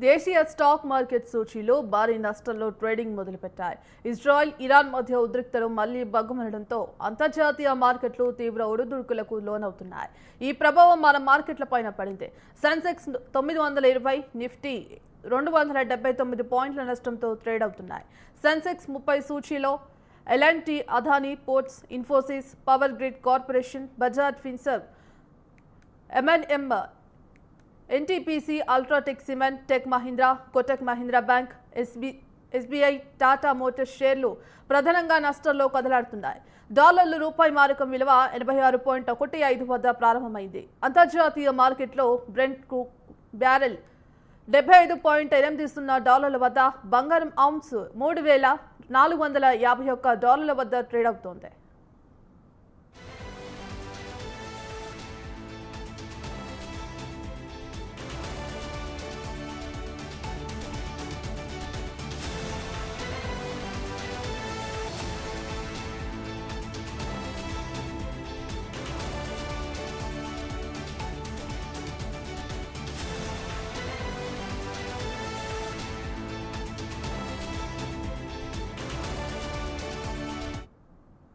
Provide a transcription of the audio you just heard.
దేశీయ stock market సూచీలు భారీ నష్టాల్లో ట్రేడింగ్ మొదలుపెట్టాయి. ఇజ్రాయెల్, ఇరాన్ మధ్య ఉద్రిక్తలు మళ్లీ బగ్గుమనడంతో అంతర్జాతీయ మార్కెట్లు తీవ్ర ఒడిదుడుకులకు లోనవుతున్నాయి. ఈ ప్రభావం మన మార్కెట్లపైన పడింది. సెన్సెక్స్ 920, నిఫ్టీ 279 పాయింట్ల నష్టంతో ట్రేడ్ అవుతున్నాయి. సెన్సెక్స్ 30 సూచీలో LNT, Adani ports, Infosys, power grid corporation, Bajaj Finserv, MNM, NTPC, UltraTech cement, tech Mahindra, Kotak Mahindra bank, SBI, Tata motors షేర్లు ప్రధానంగా నష్టాల్లో కదలాడుతున్నాయి. డాలర్లు రూపాయి మారకం విలువ 86.15 వద్ద ప్రారంభమైంది. అంతర్జాతీయ మార్కెట్లో బ్రెంట్ బ్యారెల్ $75.80 వద్ద, బంగారం ఔన్స్ $3,451 వద్ద ట్రేడ్ అవుతోంది.